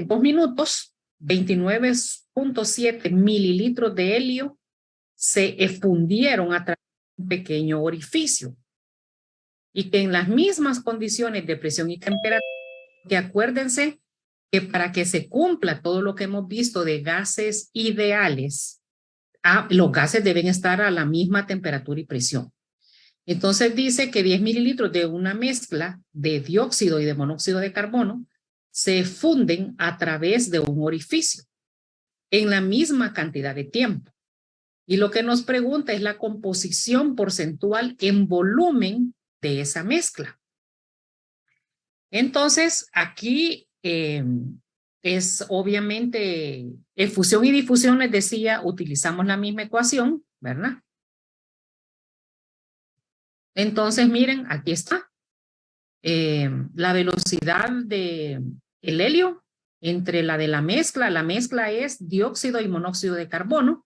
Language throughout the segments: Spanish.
en 2 minutos, 29.7 mililitros de helio se fundieron a través de un pequeño orificio. Y que en las mismas condiciones de presión y temperatura, que acuérdense que para que se cumpla todo lo que hemos visto de gases ideales, los gases deben estar a la misma temperatura y presión. Entonces dice que 10 mililitros de una mezcla de dióxido y de monóxido de carbono se funden a través de un orificio en la misma cantidad de tiempo. Y lo que nos pregunta es la composición porcentual en volumen de esa mezcla. Entonces, aquí es obviamente en fusión y difusión, les decía, utilizamos la misma ecuación, ¿verdad? Entonces, miren, aquí está. La velocidad del helio entre la de la mezcla es dióxido y monóxido de carbono.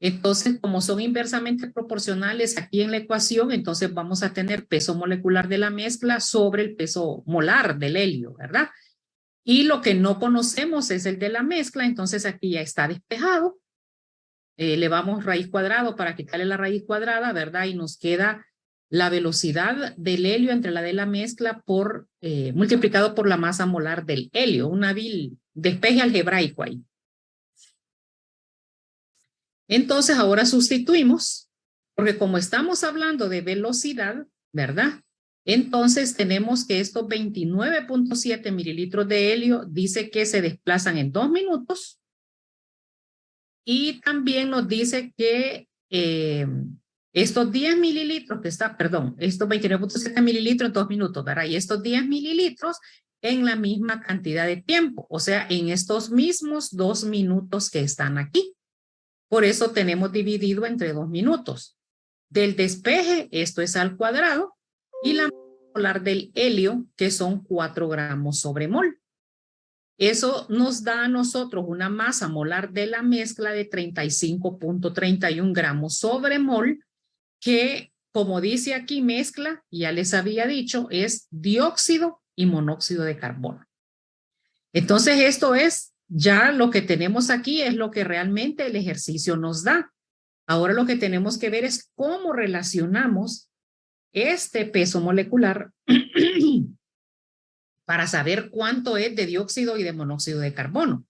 Entonces, como son inversamente proporcionales aquí en la ecuación, entonces vamos a tener peso molecular de la mezcla sobre el peso molar del helio, ¿verdad? Y lo que no conocemos es el de la mezcla, entonces aquí ya está despejado. Elevamos raíz cuadrada para quitarle la raíz cuadrada, ¿verdad? Y nos queda la velocidad del helio entre la de la mezcla multiplicado por la masa molar del helio, un hábil despeje algebraico ahí. Entonces ahora sustituimos, porque como estamos hablando de velocidad, ¿verdad? Entonces tenemos que estos 29.7 mililitros de helio dice que se desplazan en 2 minutos y también nos dice que estos 10 mililitros que está, perdón, estos 29.7 mililitros en 2 minutos, ¿verdad? Y estos 10 mililitros en la misma cantidad de tiempo, o sea, en estos mismos 2 minutos que están aquí. Por eso tenemos dividido entre 2 minutos. Del despeje, esto es al cuadrado, y la masa molar del helio, que son 4 gramos sobre mol. Eso nos da a nosotros una masa molar de la mezcla de 35.31 gramos sobre mol, que, como dice aquí mezcla, ya les había dicho, es dióxido y monóxido de carbono. Entonces, esto es ya lo que tenemos aquí, es lo que realmente el ejercicio nos da. Ahora lo que tenemos que ver es cómo relacionamos este peso molecular para saber cuánto es de dióxido y de monóxido de carbono.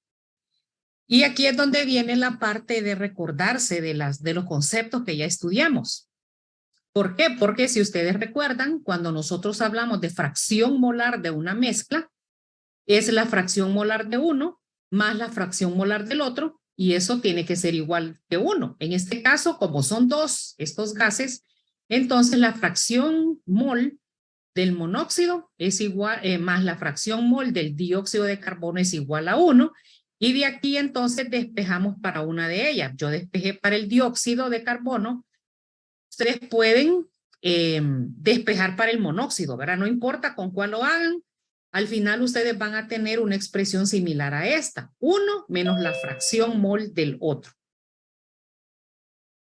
Y aquí es donde viene la parte de recordarse de los conceptos que ya estudiamos. ¿Por qué? Porque si ustedes recuerdan, cuando nosotros hablamos de fracción molar de una mezcla, es la fracción molar de uno más la fracción molar del otro, y eso tiene que ser igual que 1. En este caso, como son dos estos gases, entonces la fracción mol del monóxido es igual, más la fracción mol del dióxido de carbono es igual a 1, y de aquí entonces despejamos para una de ellas. Yo despejé para el dióxido de carbono, ustedes pueden despejar para el monóxido, ¿verdad? No importa con cuál lo hagan, al final ustedes van a tener una expresión similar a esta, 1 menos la fracción mol del otro.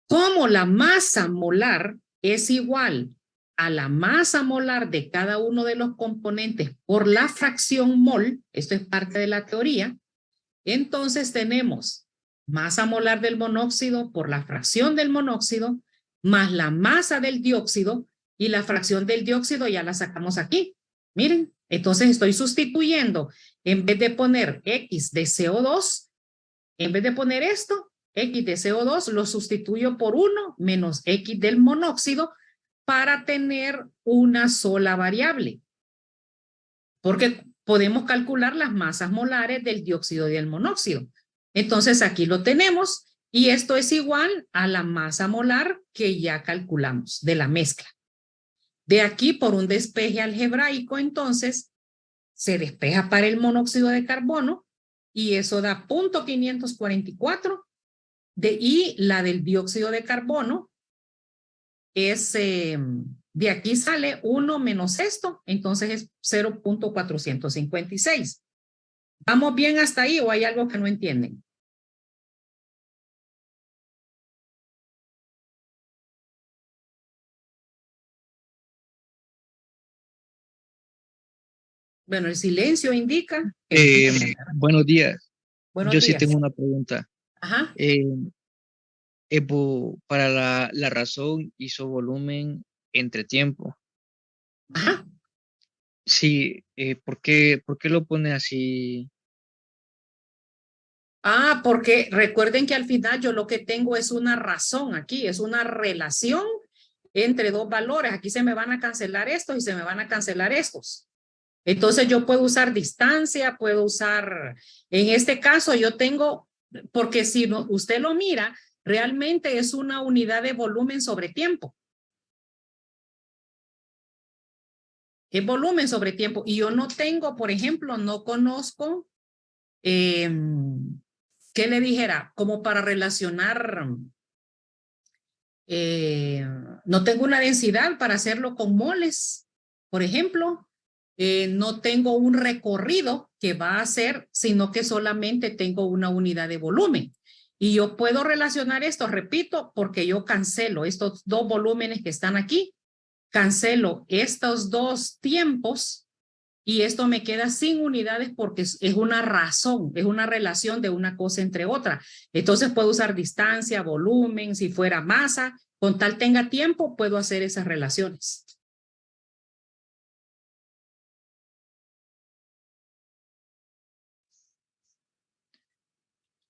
Como la masa molar es igual a la masa molar de cada uno de los componentes por la fracción mol, esto es parte de la teoría, entonces tenemos masa molar del monóxido por la fracción del monóxido más la masa del dióxido, y la fracción del dióxido ya la sacamos aquí. Miren, entonces estoy sustituyendo, en vez de poner X de CO2, en vez de poner esto, X de CO2, lo sustituyo por 1 menos X del monóxido para tener una sola variable. Porque podemos calcular las masas molares del dióxido y del monóxido. Entonces aquí lo tenemos, y esto es igual a la masa molar que ya calculamos de la mezcla. De aquí, por un despeje algebraico, entonces se despeja para el monóxido de carbono, y eso da 0.544, y la del dióxido de carbono es, de aquí sale 1 menos esto, entonces es 0.456. ¿Vamos bien hasta ahí o hay algo que no entienden? Bueno, el silencio indica. Buenos días. Buenos Yo sí días. tengo una pregunta. Ajá, Eh, para la razón isovolumen entre tiempo. ajá. Sí, por qué lo pone así? Ah, porque recuerden que al final yo lo que tengo es una razón aquí, es una relación entre dos valores. Aquí se me van a cancelar estos y se me van a cancelar estos. Entonces yo puedo usar distancia, puedo usar, en este caso yo tengo, porque si no, usted lo mira, realmente es una unidad de volumen sobre tiempo. Es volumen sobre tiempo. Y yo no tengo, por ejemplo, no conozco, ¿qué le dijera? Como para relacionar, no tengo una densidad para hacerlo con moles, por ejemplo. No tengo un recorrido que va a hacer, sino que solamente tengo una unidad de volumen. Y yo puedo relacionar esto, repito, porque yo cancelo estos dos volúmenes que están aquí, cancelo estos dos tiempos y esto me queda sin unidades porque es una razón, es una relación de una cosa entre otra. Entonces puedo usar distancia, volumen, si fuera masa, con tal tenga tiempo, puedo hacer esas relaciones.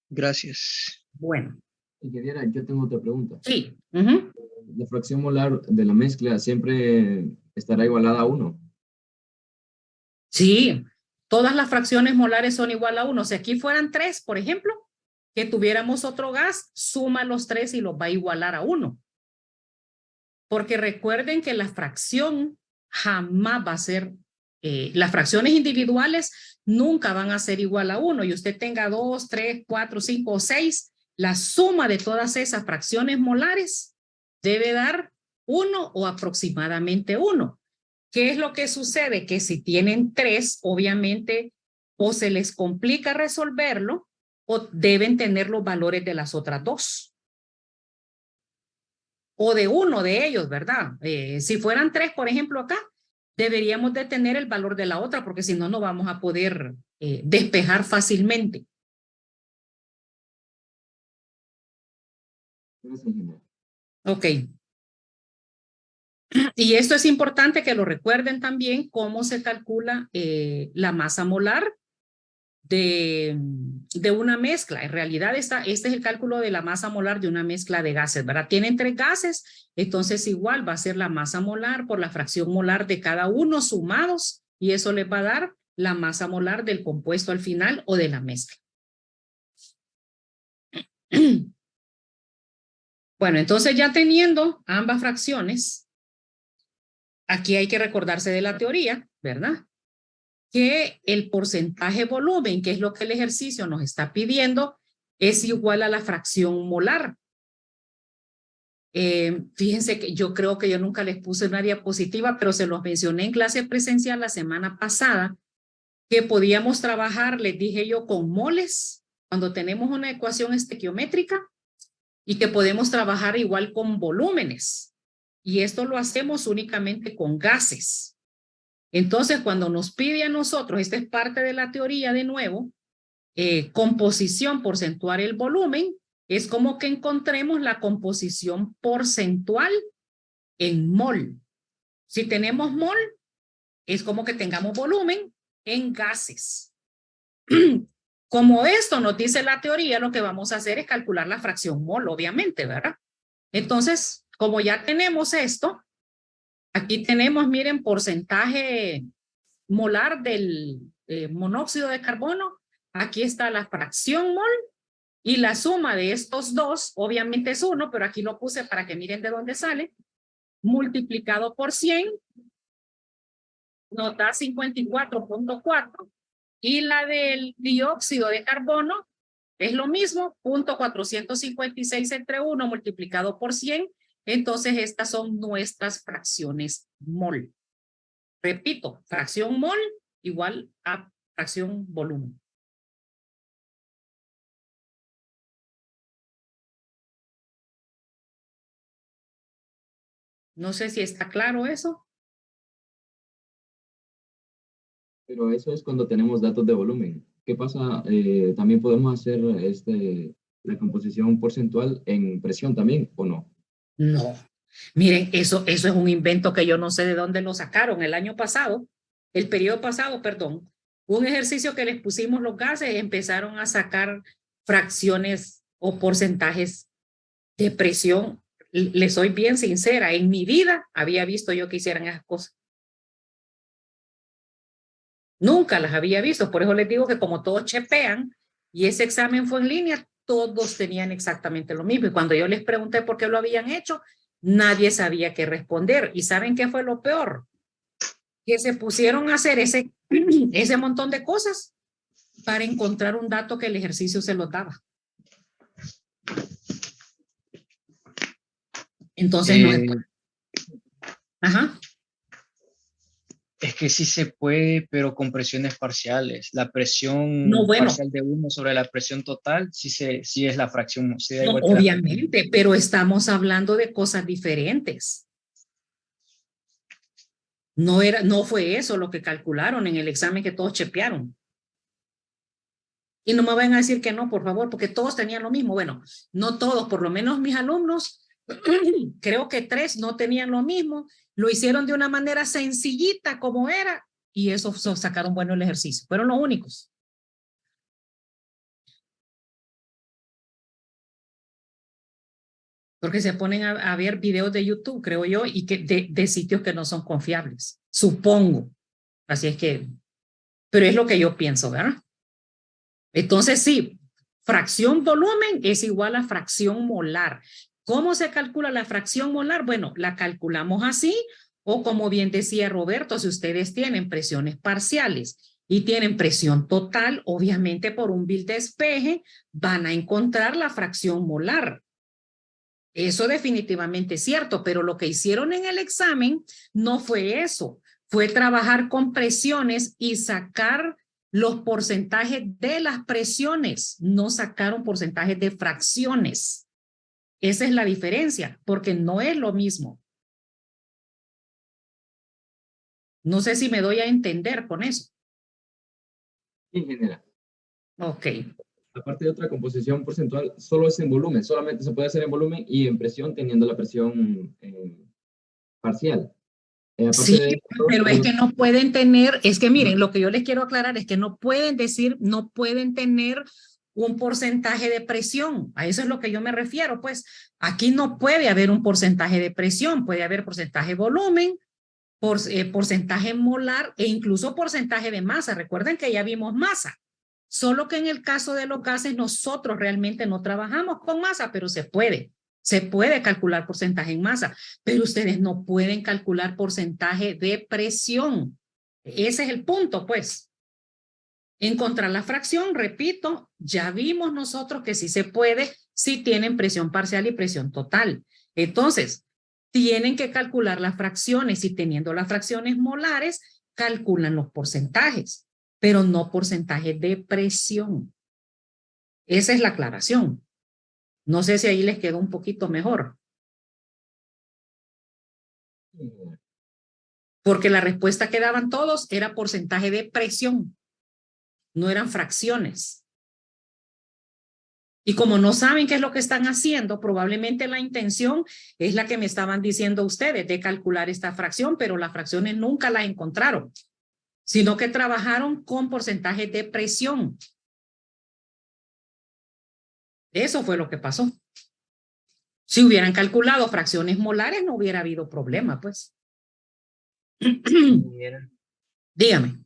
Gracias. Bueno, Ingeniera, yo tengo otra pregunta. sí. ¿La fracción molar de la mezcla siempre estará igualada a 1? Sí, todas las fracciones molares son igual a 1. Si aquí fueran 3, por ejemplo, que tuviéramos otro gas, suma los 3 y los va a igualar a 1. Porque recuerden que la fracción jamás va a ser, las fracciones individuales nunca van a ser igual a 1. Y usted tenga 2, 3, 4, 5 o 6, la suma de todas esas fracciones molares debe dar 1 o aproximadamente 1. ¿Qué es lo que sucede? Que si tienen 3, obviamente, o se les complica resolverlo o deben tener los valores de las otras dos. O de uno de ellos, ¿verdad? Si fueran 3, por ejemplo, acá, deberíamos de tener el valor de la otra, porque si no, no vamos a poder despejar fácilmente. Gracias, ingeniera. Ok. Y esto es importante que lo recuerden también, cómo se calcula la masa molar de una mezcla. En realidad, este es el cálculo de la masa molar de una mezcla de gases, ¿verdad? Tienen 3 gases, entonces igual va a ser la masa molar por la fracción molar de cada uno sumados y eso les va a dar la masa molar del compuesto al final o de la mezcla. Bueno, entonces ya teniendo ambas fracciones, aquí hay que recordarse de la teoría, ¿verdad? Que el porcentaje volumen, que es lo que el ejercicio nos está pidiendo, es igual a la fracción molar. Fíjense que yo creo que yo nunca les puse una diapositiva, pero se los mencioné en clase presencial la semana pasada, que podíamos trabajar, les dije yo, con moles, cuando tenemos una ecuación estequiométrica, y que podemos trabajar igual con volúmenes. Y esto lo hacemos únicamente con gases. Entonces, cuando nos pide a nosotros, esta es parte de la teoría de nuevo, composición porcentual del volumen, es como que encontremos la composición porcentual en mol. Si tenemos mol, es como que tengamos volumen en gases. Como esto nos dice la teoría, lo que vamos a hacer es calcular la fracción mol, obviamente, ¿verdad? Entonces, como ya tenemos esto, aquí tenemos, miren, porcentaje molar del monóxido de carbono. Aquí está la fracción mol y la suma de estos dos, obviamente es 1, pero aquí lo puse para que miren de dónde sale, multiplicado por 100, nos da 54.4. Y la del dióxido de carbono es lo mismo, 0.456 entre 1 multiplicado por 100. Entonces, estas son nuestras fracciones mol. Repito, fracción mol igual a fracción volumen. No sé si está claro eso. Pero eso es cuando tenemos datos de volumen. ¿Qué pasa? También podemos hacer la composición porcentual en presión también, ¿o no? No. Miren, eso es un invento que yo no sé de dónde lo sacaron el año pasado, el periodo pasado, perdón. Un ejercicio que les pusimos los gases, empezaron a sacar fracciones o porcentajes de presión. Les soy bien sincera, en mi vida había visto yo que hicieran esas cosas. Nunca las había visto, por eso les digo que como todos chepean y ese examen fue en línea, todos tenían exactamente lo mismo. Y cuando yo les pregunté por qué lo habían hecho, nadie sabía qué responder. ¿Y saben qué fue lo peor? Que se pusieron a hacer ese montón de cosas para encontrar un dato que el ejercicio se los daba. Entonces no es... Ajá. Es que sí se puede, pero con presiones parciales. La presión No, bueno, parcial de uno sobre la presión total, sí es la fracción, sí da no, igual que la fracción. obviamente, pero estamos hablando de cosas diferentes. No fue eso lo que calcularon en el examen que todos chepearon. Y no me vayan a decir que no, por favor, porque todos tenían lo mismo. Bueno, no todos, por lo menos mis alumnos, creo que 3 no tenían lo mismo. Lo hicieron de una manera sencillita como era y eso sacaron bueno el ejercicio. Fueron los únicos. Porque se ponen a ver videos de YouTube, creo yo, y que de sitios que no son confiables. Supongo. Así es que, pero es lo que yo pienso, ¿verdad? Entonces sí, fracción volumen es igual a fracción molar. ¿Cómo se calcula la fracción molar? Bueno, la calculamos así o como bien decía Roberto, si ustedes tienen presiones parciales y tienen presión total, obviamente por un bill de despeje van a encontrar la fracción molar. Eso definitivamente es cierto, pero lo que hicieron en el examen no fue eso, fue trabajar con presiones y sacar los porcentajes de las presiones, no sacaron porcentajes de fracciones. Esa es la diferencia, porque no es lo mismo. No sé si me doy a entender con eso. En general. Ok. Aparte de otra composición porcentual, solo es en volumen, solamente se puede hacer en volumen y en presión teniendo la presión parcial. Aparte Sí, de esto, pero es que no pueden tener, es que miren, lo que yo les quiero aclarar es que no pueden decir, no pueden tener un porcentaje de presión. A eso es lo que yo me refiero. Pues aquí no puede haber un porcentaje de presión, puede haber porcentaje de volumen, porcentaje molar e incluso porcentaje de masa. Recuerden que ya vimos masa. Solo que en el caso de los gases nosotros realmente no trabajamos con masa, pero se puede. Se puede calcular porcentaje en masa, pero ustedes no pueden calcular porcentaje de presión. Ese es el punto, pues. Encontrar la fracción, repito, ya vimos nosotros que sí se puede si tienen presión parcial y presión total. Entonces, tienen que calcular las fracciones y teniendo las fracciones molares, calculan los porcentajes, pero no porcentajes de presión. Esa es la aclaración. No sé si ahí les quedó un poquito mejor. Porque la respuesta que daban todos era porcentaje de presión, no eran fracciones. Y como no saben qué es lo que están haciendo, probablemente la intención es la que me estaban diciendo ustedes de calcular esta fracción, pero las fracciones nunca las encontraron, sino que trabajaron con porcentaje de presión. Eso fue lo que pasó. Si hubieran calculado fracciones molares, no hubiera habido problema, pues. Dígame.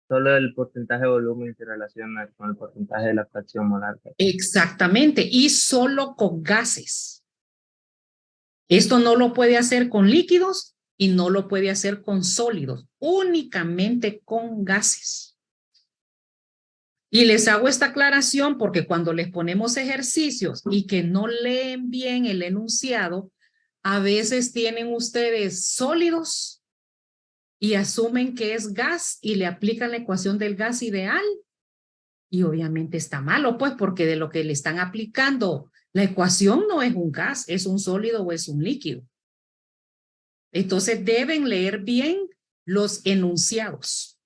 Solo el porcentaje de volumen se relaciona con el porcentaje de la fracción molar. Exactamente, y solo con gases. Esto no lo puede hacer con líquidos y no lo puede hacer con sólidos, únicamente con gases. Y les hago esta aclaración porque cuando les ponemos ejercicios y que no leen bien el enunciado, a veces tienen ustedes sólidos y asumen que es gas y le aplican la ecuación del gas ideal. Y obviamente está malo, pues, porque de lo que le están aplicando la ecuación no es un gas, es un sólido o es un líquido. Entonces deben leer bien los enunciados.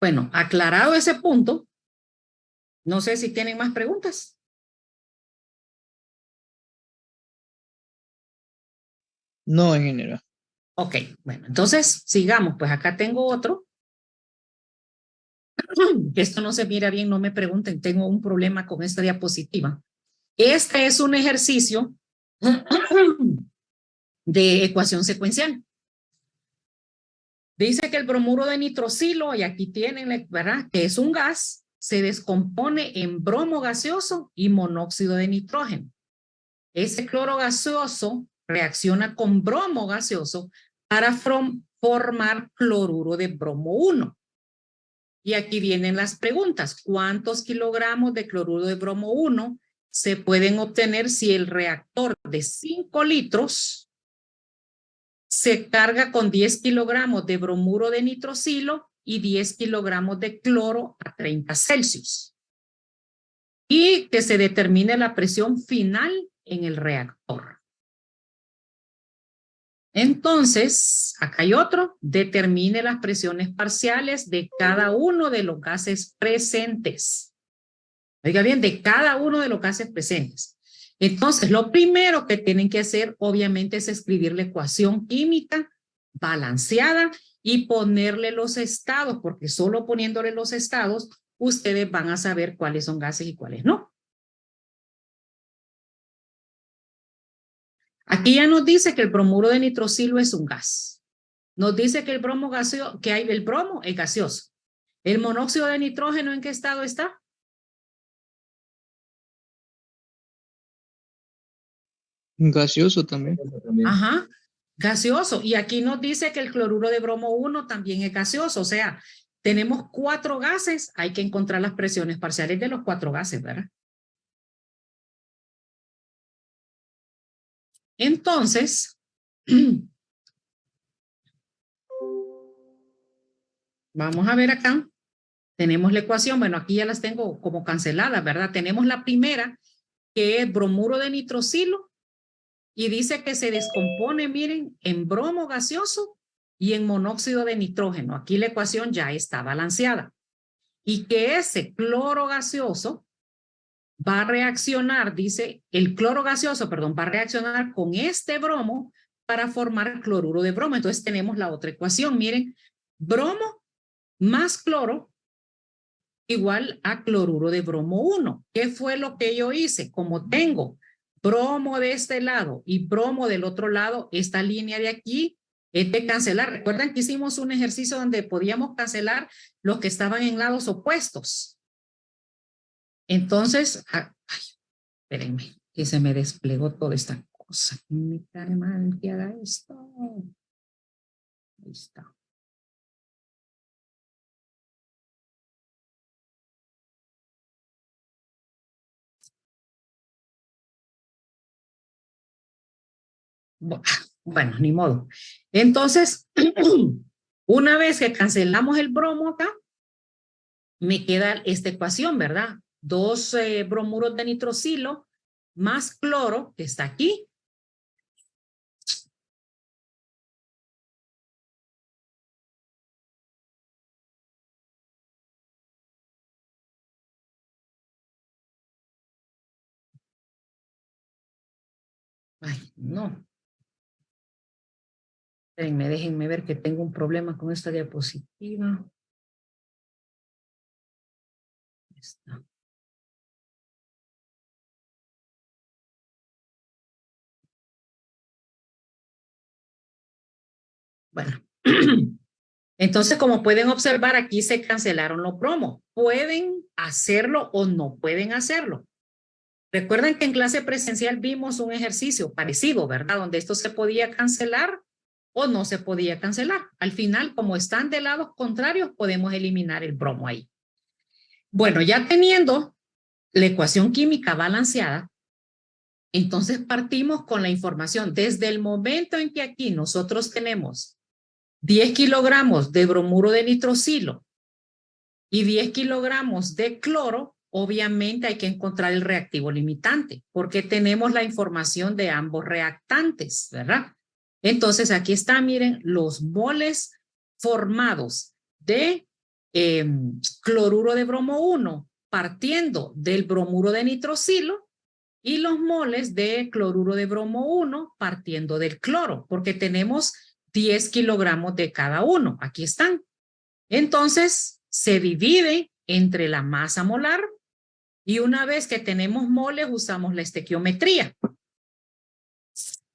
Bueno, aclarado ese punto, no sé si tienen más preguntas. No, ingeniero. Ok, bueno, entonces sigamos. Pues acá tengo otro. Que esto no se mira bien, no me pregunten, tengo un problema con esta diapositiva. Este es un ejercicio de ecuación secuencial. Dice que el bromuro de nitrocilo, y aquí tienen, ¿verdad? Que es un gas, se descompone en bromo gaseoso y monóxido de nitrógeno. Ese cloro gaseoso reacciona con bromo gaseoso para formar cloruro de bromo 1. Y aquí vienen las preguntas. ¿Cuántos kilogramos de cloruro de bromo 1 se pueden obtener si el reactor de 5 litros se carga con 10 kilogramos de bromuro de nitrocilo y 10 kilogramos de cloro a 30 Celsius? Y que se determine la presión final en el reactor. Entonces, acá hay otro. Determine las presiones parciales de cada uno de los gases presentes. Oiga bien, de cada uno de los gases presentes. Entonces, lo primero que tienen que hacer, obviamente, es escribir la ecuación química balanceada y ponerle los estados, porque solo poniéndole los estados, ustedes van a saber cuáles son gases y cuáles no. Aquí ya nos dice que el bromuro de nitrocilo es un gas. Nos dice que el bromo gaseoso, que hay el bromo es gaseoso. ¿El monóxido de nitrógeno en qué estado está? Gaseoso también. Eso también. Ajá, gaseoso. Y aquí nos dice que el cloruro de bromo 1 también es gaseoso. O sea, tenemos 4 gases, hay que encontrar las presiones parciales de los 4 gases, ¿verdad? Entonces, vamos a ver acá. Tenemos la ecuación, bueno, aquí ya las tengo como canceladas, ¿verdad? Tenemos la primera, que es bromuro de nitrocilo, y dice que se descompone, miren, en bromo gaseoso y en monóxido de nitrógeno. Aquí la ecuación ya está balanceada. Y que ese cloro gaseoso va a reaccionar, dice, el cloro gaseoso, perdón, va a reaccionar con este bromo para formar cloruro de bromo. Entonces tenemos la otra ecuación, miren, bromo más cloro igual a cloruro de bromo 1. ¿Qué fue lo que yo hice? Como tengo bromo de este lado y bromo del otro lado, esta línea de aquí es de cancelar. Recuerdan que hicimos un ejercicio donde podíamos cancelar los que estaban en lados opuestos. Entonces, ay, espérenme, que se me desplegó toda esta cosa. Me cae mal que haga esto. Ahí está. Bueno, ni modo. Entonces, una vez que cancelamos el bromo acá, me queda esta ecuación, ¿verdad? 2 bromuros de nitrocilo más cloro, que está aquí. Ay, no. Déjenme ver que tengo un problema con esta diapositiva. Está. Bueno, entonces como pueden observar aquí se cancelaron los bromos. Pueden hacerlo o no pueden hacerlo. Recuerden que en clase presencial vimos un ejercicio parecido, ¿verdad? Donde esto se podía cancelar o no se podía cancelar. Al final, como están de lados contrarios, podemos eliminar el bromo ahí. Bueno, ya teniendo la ecuación química balanceada, entonces partimos con la información. Desde el momento en que aquí nosotros tenemos 10 kilogramos de bromuro de nitrocilo y 10 kilogramos de cloro, obviamente hay que encontrar el reactivo limitante, porque tenemos la información de ambos reactantes, ¿verdad? Entonces aquí está, miren, los moles formados de cloruro de bromo 1 partiendo del bromuro de nitrocilo y los moles de cloruro de bromo 1 partiendo del cloro, porque tenemos 10 kilogramos de cada uno. Aquí están. Entonces, se divide entre la masa molar y una vez que tenemos moles, usamos la estequiometría.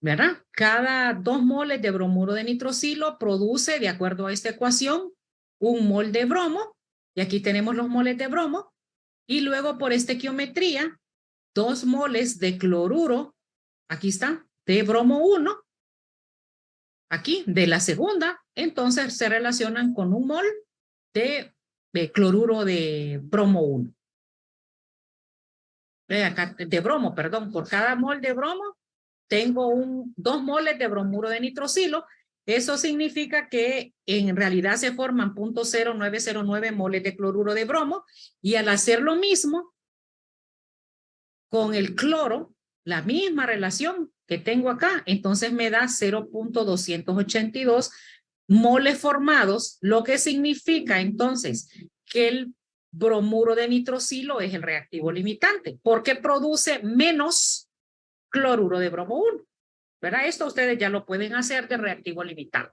¿Verdad? Cada 2 moles de bromuro de nitrocilo produce, de acuerdo a esta ecuación, 1 mol de bromo. Y aquí tenemos los moles de bromo. Y luego por estequiometría, 2 moles de cloruro, aquí está, de bromo 1, aquí, de la segunda, entonces se relacionan con 1 mol de cloruro de bromo 1. De bromo, perdón, por cada mol de bromo, tengo 2 moles de bromuro de nitrocilo. Eso significa que en realidad se forman 0.0909 moles de cloruro de bromo y al hacer lo mismo con el cloro, la misma relación que tengo acá, entonces me da 0.282 moles formados, lo que significa entonces que el bromuro de nitrocilo es el reactivo limitante porque produce menos cloruro de bromo 1. ¿Verdad? Esto ustedes ya lo pueden hacer de reactivo limitante.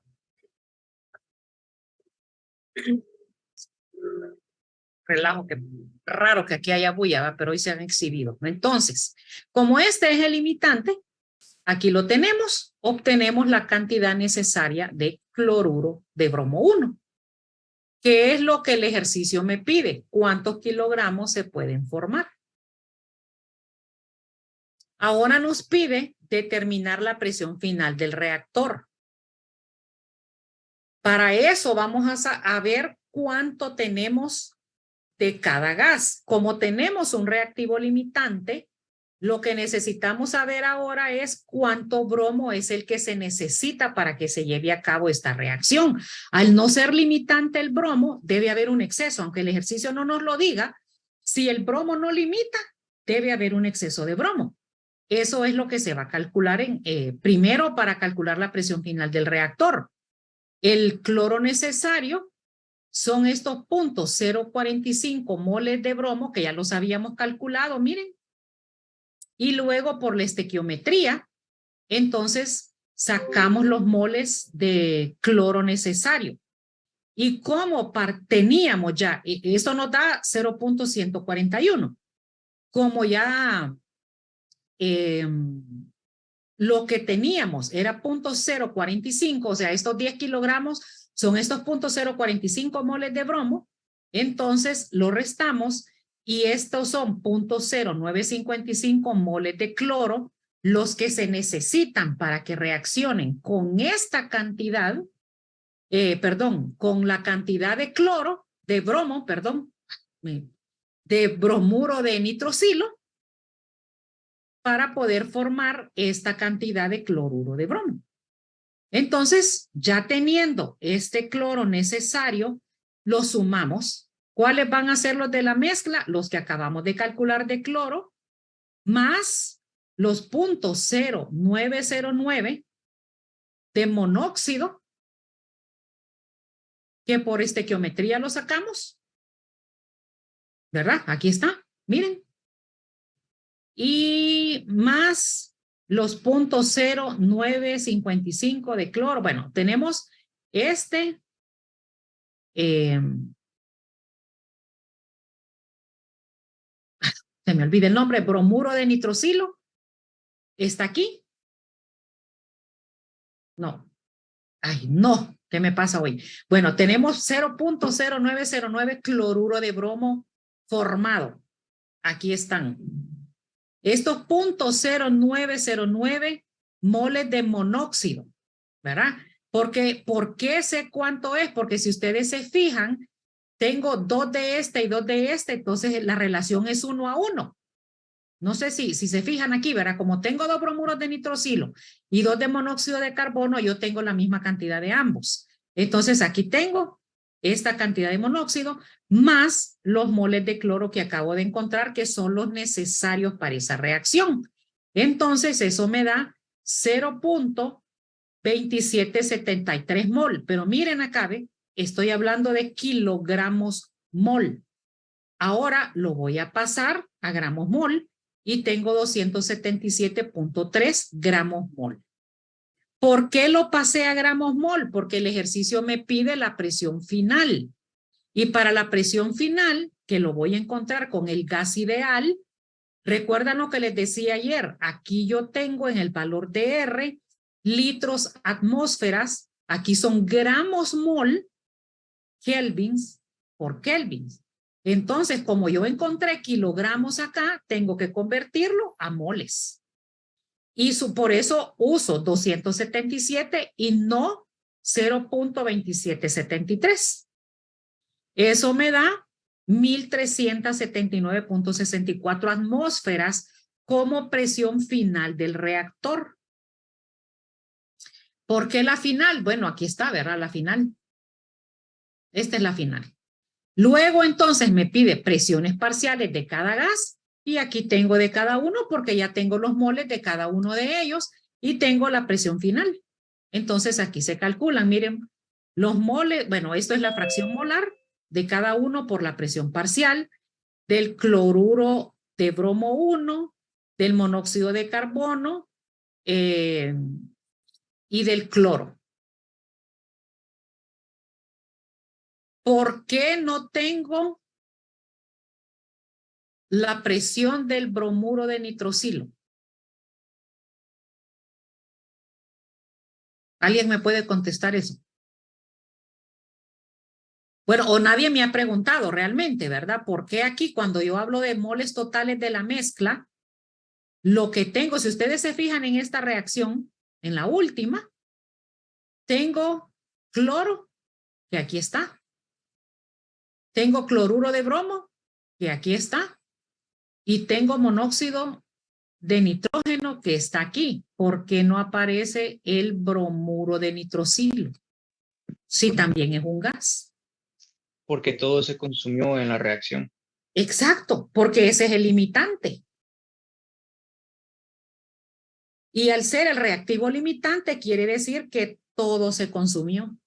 Relajo, que raro que aquí haya bulla, pero hoy se han exhibido. Entonces, como este es el limitante, aquí lo tenemos, obtenemos la cantidad necesaria de cloruro de bromo 1. ¿Qué es lo que el ejercicio me pide? ¿Cuántos kilogramos se pueden formar? Ahora nos pide determinar la presión final del reactor. Para eso vamos a ver cuánto tenemos de cada gas. Como tenemos un reactivo limitante, lo que necesitamos saber ahora es cuánto bromo es el que se necesita para que se lleve a cabo esta reacción. Al no ser limitante el bromo, debe haber un exceso, aunque el ejercicio no nos lo diga. Si el bromo no limita, debe haber un exceso de bromo. Eso es lo que se va a calcular primero para calcular la presión final del reactor. El cloro necesario son estos puntos 0.45 moles de bromo, que ya los habíamos calculado, miren. Y luego por la estequiometría, entonces sacamos los moles de cloro necesario. Y como teníamos ya, esto nos da 0.141. Como ya lo que teníamos era 0.045, o sea, estos 10 kilogramos son estos 0.045 moles de bromo, entonces lo restamos y estos son 0.0955 moles de cloro, los que se necesitan para que reaccionen con esta cantidad, con la cantidad de cloro, de bromo, de bromuro de nitrocilo, para poder formar esta cantidad de cloruro de bromo. Entonces, ya teniendo este cloro necesario, lo sumamos. ¿Cuáles van a ser los de la mezcla? Los que acabamos de calcular de cloro, más los 0.0909 de monóxido, que por estequiometría lo sacamos. ¿Verdad? Aquí está, miren. Y más los 0.0955 de cloro. Bueno, tenemos se me olvida el nombre, bromuro de nitrocilo. ¿Está aquí? No. Ay, no. ¿Qué me pasa hoy? Bueno, tenemos 0.0909 cloruro de bromo formado. Aquí están. Estos 0.0909 moles de monóxido, ¿verdad? Porque, ¿por qué sé cuánto es? Porque si ustedes se fijan, tengo 2 de este y 2 de este, entonces la relación es 1:1. No sé si se fijan aquí, ¿verdad? Como tengo 2 bromuros de nitrocilo y 2 de monóxido de carbono, yo tengo la misma cantidad de ambos. Entonces aquí tengo esta cantidad de monóxido más los moles de cloro que acabo de encontrar, que son los necesarios para esa reacción. Entonces eso me da 0.2773 mol. Pero miren acá, ¿ve? estoy hablando de kilogramos mol. Ahora lo voy a pasar a gramos mol y tengo 277.3 gramos mol. ¿Por qué lo pasé a gramos mol? Porque el ejercicio me pide la presión final. Y para la presión final, que lo voy a encontrar con el gas ideal, recuerdan lo que les decía ayer. Aquí yo tengo en el valor de R litros atmósferas. Aquí son gramos mol, kelvins por kelvins. Entonces, como yo encontré kilogramos acá, tengo que convertirlo a moles. Y por eso uso 277 y no 0.2773. Eso me da 1379.64 atmósferas como presión final del reactor. ¿Por qué la final? Bueno, aquí está, ¿verdad? La final. Esta es la final. Luego, entonces, me pide presiones parciales de cada gas y aquí tengo de cada uno porque ya tengo los moles de cada uno de ellos y tengo la presión final. Entonces, aquí se calculan, miren, los moles, bueno, esto es la fracción molar de cada uno por la presión parcial del cloruro de bromo 1, del monóxido de carbono y del cloro. ¿Por qué no tengo la presión del bromuro de nitrosilo? ¿Alguien me puede contestar eso? Bueno, o nadie me ha preguntado realmente, ¿verdad? ¿Por qué aquí cuando yo hablo de moles totales de la mezcla, lo que tengo, si ustedes se fijan en esta reacción, en la última, tengo cloro, que aquí está. Tengo cloruro de bromo, que aquí está. Y tengo monóxido de nitrógeno, que está aquí. ¿Por qué no aparece el bromuro de nitrosilo? Sí, también es un gas. Porque todo se consumió en la reacción. Exacto, porque ese es el limitante. Y al ser el reactivo limitante, quiere decir que todo se consumió.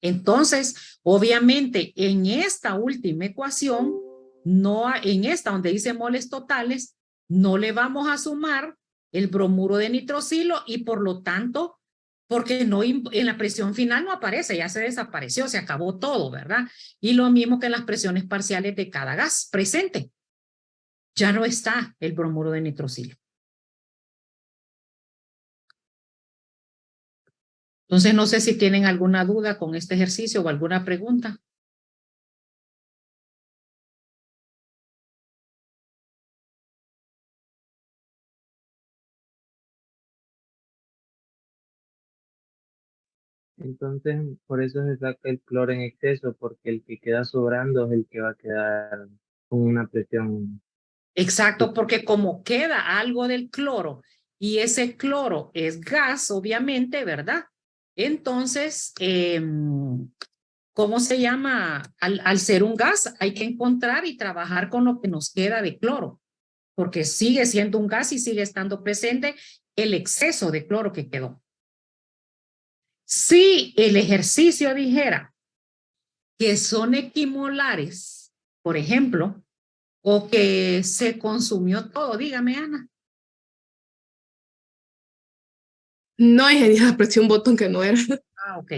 Entonces, obviamente, en esta última ecuación, no, en esta donde dice moles totales, no le vamos a sumar el bromuro de nitrosilo y por lo tanto, porque no, en la presión final no aparece, ya se desapareció, se acabó todo, ¿verdad? Y lo mismo que en las presiones parciales de cada gas presente. Ya no está el bromuro de nitrosilo. Entonces, no sé si tienen alguna duda con este ejercicio o alguna pregunta. Entonces, por eso se saca el cloro en exceso, porque el que queda sobrando es el que va a quedar con una presión. Exacto, porque como queda algo del cloro y ese cloro es gas, obviamente, ¿verdad? Entonces, ¿cómo se llama? Al ser un gas, hay que encontrar y trabajar con lo que nos queda de cloro, porque sigue siendo un gas y sigue estando presente el exceso de cloro que quedó. Si el ejercicio dijera que son equimolares, por ejemplo, o que se consumió todo, dígame, Ana. No, ingeniera, apreté un botón que no era. Ah, ok.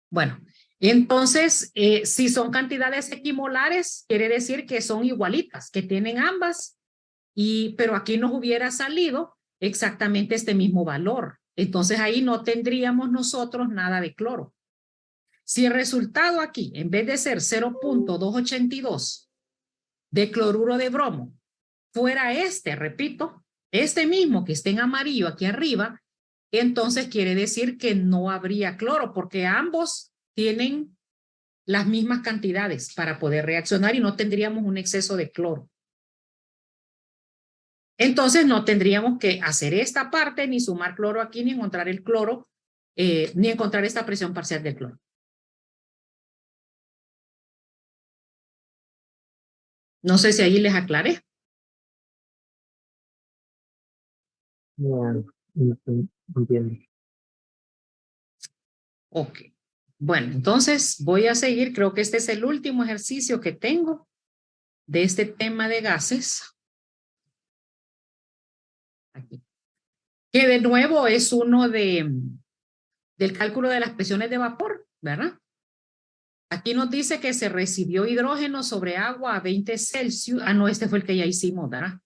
Bueno, entonces, si son cantidades equimolares, quiere decir que son igualitas, que tienen ambas, pero aquí nos hubiera salido exactamente este mismo valor. Entonces ahí no tendríamos nosotros nada de cloro. Si el resultado aquí, en vez de ser 0.282 de cloruro de bromo, fuera este, repito, este mismo que está en amarillo aquí arriba, entonces quiere decir que no habría cloro porque ambos tienen las mismas cantidades para poder reaccionar y no tendríamos un exceso de cloro. Entonces no tendríamos que hacer esta parte, ni sumar cloro aquí, ni encontrar el cloro, ni encontrar esta presión parcial del cloro. No sé si ahí les aclaré. No entiendo. Ok. Bueno, entonces voy a seguir. Creo que este es el último ejercicio que tengo de este tema de gases. Aquí. Que de nuevo es uno del cálculo de las presiones de vapor, ¿verdad? Aquí nos dice que se recibió hidrógeno sobre agua a 20 Celsius. Ah, no, este fue el que ya hicimos, ¿verdad?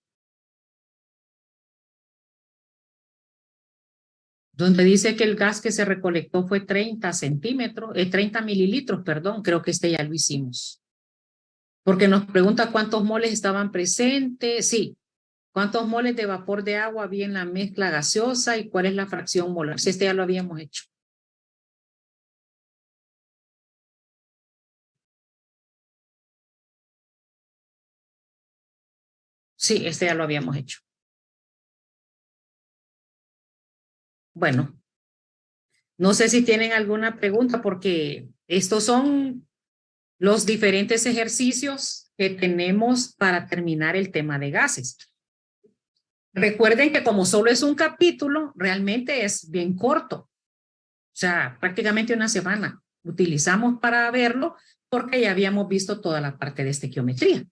Donde dice que el gas que se recolectó fue 30 mililitros, perdón, creo que este ya lo hicimos. Porque nos pregunta cuántos moles estaban presentes, sí, cuántos moles de vapor de agua había en la mezcla gaseosa y cuál es la fracción molar. Si este ya lo habíamos hecho. Sí, este ya lo habíamos hecho. Bueno, no sé si tienen alguna pregunta porque estos son los diferentes ejercicios que tenemos para terminar el tema de gases. Recuerden que como solo es un capítulo, realmente es bien corto. O sea, prácticamente una semana utilizamos para verlo porque ya habíamos visto toda la parte de estequiometría.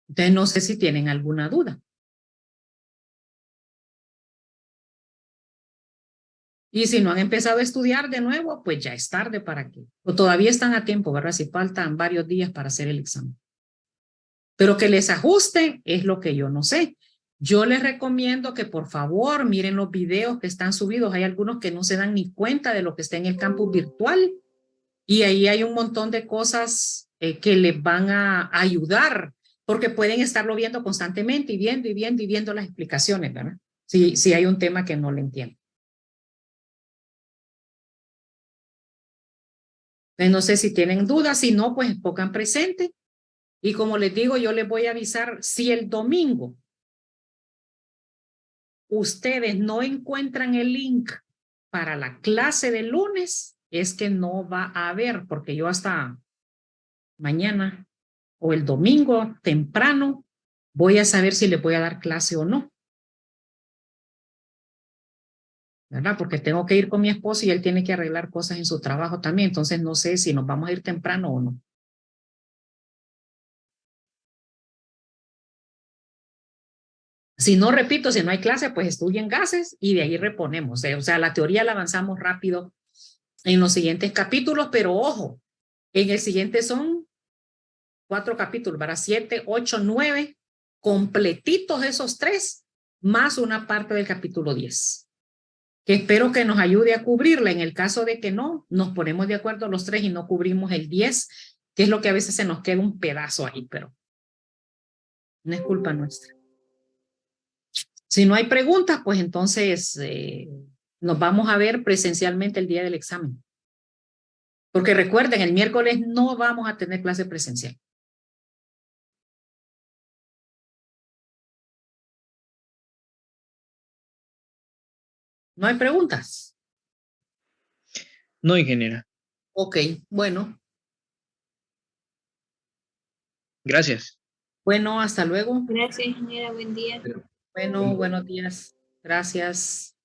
Entonces, no sé si tienen alguna duda. Y si no han empezado a estudiar de nuevo, pues ya es tarde para que, o todavía están a tiempo, ¿verdad? Si faltan varios días para hacer el examen. Pero que les ajuste es lo que yo no sé. Yo les recomiendo que por favor miren los videos que están subidos. Hay algunos que no se dan ni cuenta de lo que está en el campus virtual y ahí hay un montón de cosas que les van a ayudar porque pueden estarlo viendo constantemente y viendo y viendo y viendo las explicaciones, ¿verdad? Si hay un tema que no le entiendo. Entonces, no sé si tienen dudas, si no, pues pongan presente. Y como les digo, yo les voy a avisar si el domingo ustedes no encuentran el link para la clase de lunes, es que no va a haber, porque yo hasta mañana o el domingo temprano voy a saber si le voy a dar clase o no. ¿Verdad? Porque tengo que ir con mi esposo y él tiene que arreglar cosas en su trabajo también, entonces no sé si nos vamos a ir temprano o no. Si no, repito, si no hay clase, pues estudien gases y de ahí reponemos. O sea, la teoría la avanzamos rápido en los siguientes capítulos, pero ojo, en el siguiente son 4 capítulos, ¿verdad? 7, 8, 9, completitos esos 3, más una parte del capítulo 10, que espero que nos ayude a cubrirla. En el caso de que no, nos ponemos de acuerdo los 3 y no cubrimos el 10, que es lo que a veces se nos queda un pedazo ahí, pero no es culpa nuestra. Si no hay preguntas, pues entonces nos vamos a ver presencialmente el día del examen. Porque recuerden, el miércoles no vamos a tener clase presencial. ¿No hay preguntas? No, ingeniera. Ok, bueno. Gracias. Bueno, hasta luego. Gracias, ingeniera. Buen día. Bueno, buenos días. Gracias.